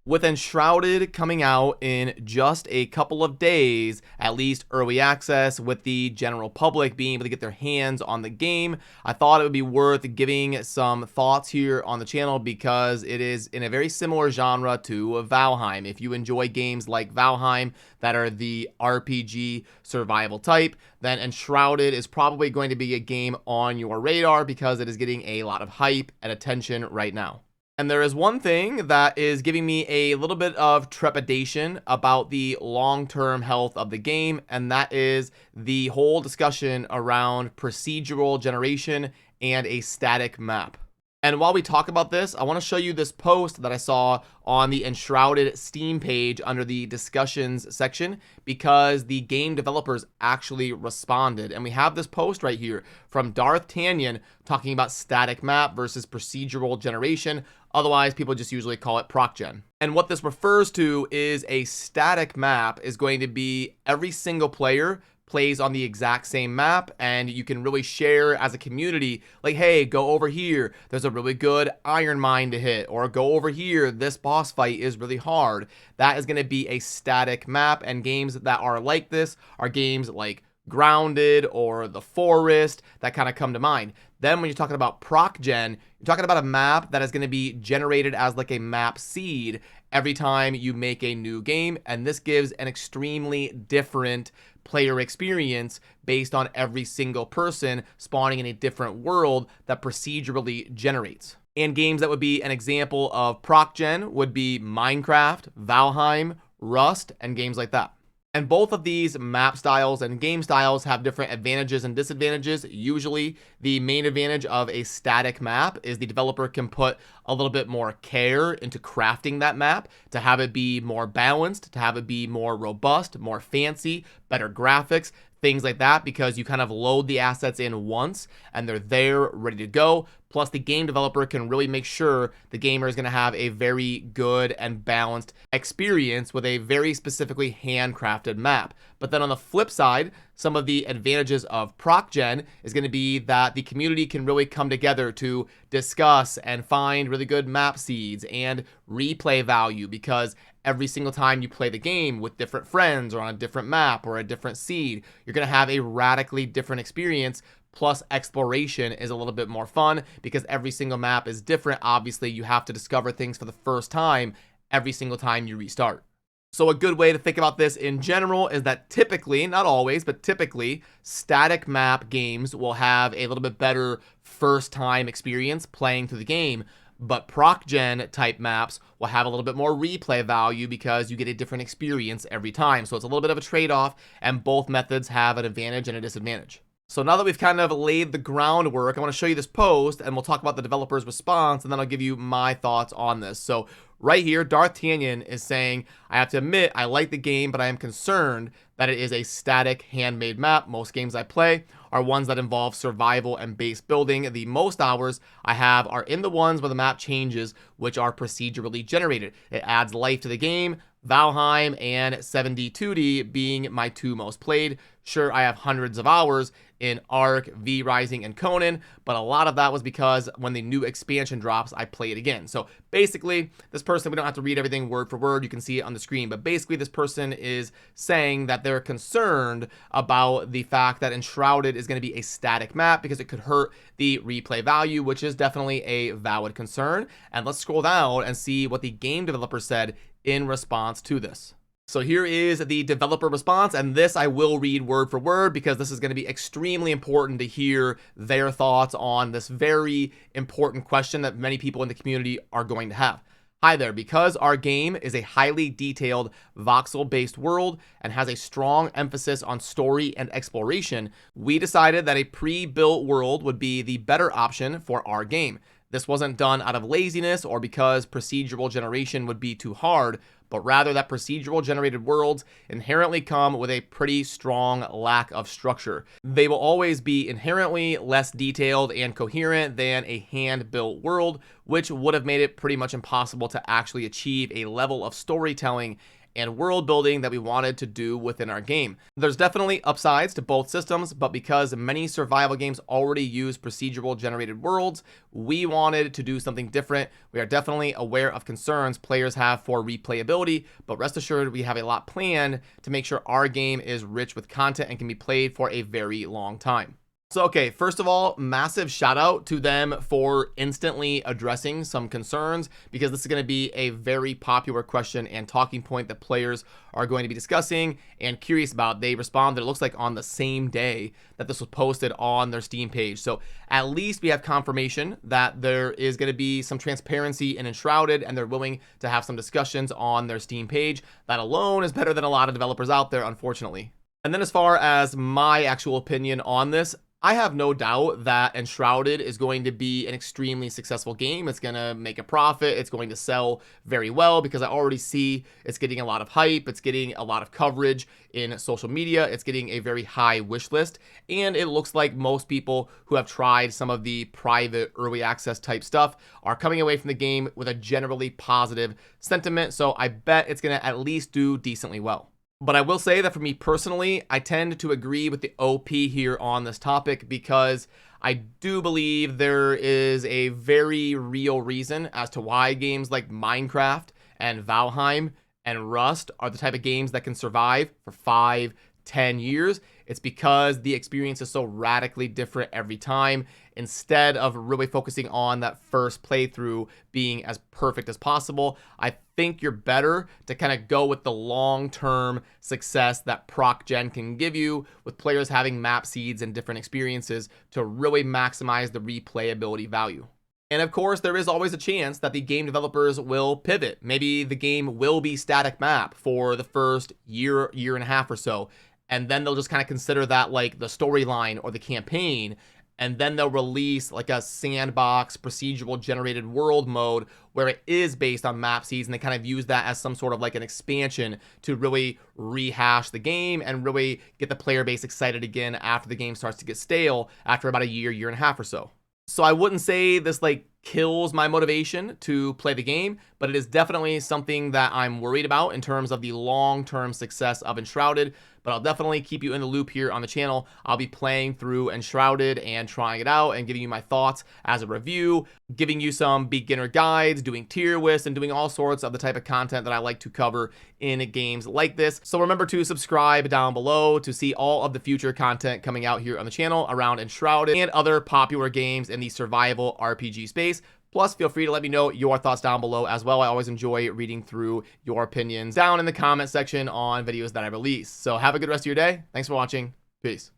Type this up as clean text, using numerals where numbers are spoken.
With Enshrouded coming out in just a couple of days, at least early access, with the general public being able to get their hands on the game, I thought it would be worth giving some thoughts here on the channel because it is in a very similar genre to Valheim. If you enjoy games like Valheim that are the RPG survival type, then Enshrouded is probably going to be a game on your radar because it is getting a lot of hype and attention right now. And there is one thing that is giving me a little bit of trepidation about the long-term health of the game, and that is the whole discussion around procedural generation and a static map. And while we talk about this, I want to show you this post that I saw on the Enshrouded Steam page under the discussions section because the game developers actually responded. And we have this post right here from Darth Tanyan talking about static map versus procedural generation. Otherwise, people just usually call it proc gen. And what this refers to is a static map is going to be every single player plays on the exact same map, and you can really share as a community, like, hey, go over here, there's a really good iron mine to hit, or go over here, this boss fight is really hard. That is going to be a static map, and games that are like this are games like Grounded or The Forest that kind of come to mind. Then when you're talking about proc gen, you're talking about a map that is going to be generated as like a map seed every time you make a new game, and this gives an extremely different player experience based on every single person spawning in a different world that procedurally generates. And games that would be an example of proc gen would be Minecraft, Valheim, Rust, and games like that. And both of these map styles and game styles have different advantages and disadvantages. Usually, the main advantage of a static map is the developer can put a little bit more care into crafting that map to have it be more balanced, to have it be more robust, more fancy, better graphics, things like that, because you kind of load the assets in once and they're there ready to go. Plus, the game developer can really make sure the gamer is going to have a very good and balanced experience with a very specifically handcrafted map. But then on the flip side, some of the advantages of proc gen is going to be that the community can really come together to discuss and find really good map seeds and replay value, because every single time you play the game with different friends or on a different map or a different seed, you're going to have a radically different experience. Plus, exploration is a little bit more fun because every single map is different. Obviously, you have to discover things for the first time every single time you restart. So a good way to think about this in general is that typically, not always, but typically, static map games will have a little bit better first time experience playing through the game. But proc gen type maps will have a little bit more replay value because you get a different experience every time. So it's a little bit of a trade-off, and both methods have an advantage and a disadvantage. So now that we've kind of laid the groundwork, I want to show you this post and we'll talk about the developer's response, and then I'll give you my thoughts on this. So right here, Darth Tanyan is saying, I have to admit, I like the game, but I am concerned that it is a static handmade map. Most games I play are ones that involve survival and base building. The most hours I have are in the ones where the map changes, which are procedurally generated. It adds life to the game. Valheim and 7D2D being my two most played. Sure, I have hundreds of hours in Ark, V Rising, and Conan, but a lot of that was because when the new expansion drops, I play it again. So basically, this person, we don't have to read everything word for word, you can see it on the screen, but basically this person is saying that they're concerned about the fact that Enshrouded is going to be a static map because it could hurt the replay value, which is definitely a valid concern. And let's scroll down and see what the game developer said in response to this. So here is the developer response, and this I will read word for word because this is going to be extremely important to hear their thoughts on this very important question that many people in the community are going to have. Hi there, because our game is a highly detailed voxel-based world and has a strong emphasis on story and exploration, we decided that a pre-built world would be the better option for our game. This wasn't done out of laziness or because procedural generation would be too hard, but rather that procedural generated worlds inherently come with a pretty strong lack of structure. They will always be inherently less detailed and coherent than a hand-built world, which would have made it pretty much impossible to actually achieve a level of storytelling and world building that we wanted to do within our game. There's definitely upsides to both systems, but because many survival games already use procedural generated worlds, we wanted to do something different. We are definitely aware of concerns players have for replayability, but rest assured we have a lot planned to make sure our game is rich with content and can be played for a very long time. So, okay, first of all, massive shout out to them for instantly addressing some concerns, because this is going to be a very popular question and talking point that players are going to be discussing and curious about. They responded, it looks like, on the same day that this was posted on their Steam page. So at least we have confirmation that there is going to be some transparency in Enshrouded, and they're willing to have some discussions on their Steam page. That alone is better than a lot of developers out there, unfortunately. And then as far as my actual opinion on this, I have no doubt that Enshrouded is going to be an extremely successful game. It's going to make a profit. It's going to sell very well, because I already see it's getting a lot of hype. It's getting a lot of coverage in social media. It's getting a very high wish list. And it looks like most people who have tried some of the private early access type stuff are coming away from the game with a generally positive sentiment. So I bet it's going to at least do decently well. But I will say that for me personally, I tend to agree with the OP here on this topic, because I do believe there is a very real reason as to why games like Minecraft and Valheim and Rust are the type of games that can survive for 5-10 years. It's because the experience is so radically different every time. Instead of really focusing on that first playthrough being as perfect as possible, I think you're better to kind of go with the long-term success that proc gen can give you, with players having map seeds and different experiences to really maximize the replayability value. And of course, there is always a chance that the game developers will pivot. Maybe the game will be static map for the first year and a half or so, and then they'll just kind of consider that like the storyline or the campaign, and then they'll release like a sandbox procedural generated world mode where it is based on map seeds, and they kind of use that as some sort of like an expansion to really rehash the game and really get the player base excited again after the game starts to get stale after about a year and a half or so. So I wouldn't say this like kills my motivation to play the game, but it is definitely something that I'm worried about in terms of the long-term success of Enshrouded. But I'll definitely keep you in the loop here on the channel. I'll be playing through Enshrouded and trying it out and giving you my thoughts as a review, giving you some beginner guides, doing tier lists, and doing all sorts of the type of content that I like to cover in games like this. So remember to subscribe down below to see all of the future content coming out here on the channel around Enshrouded and other popular games in the survival RPG space. Plus, feel free to let me know your thoughts down below as well. I always enjoy reading through your opinions down in the comment section on videos that I release. So have a good rest of your day. Thanks for watching. Peace.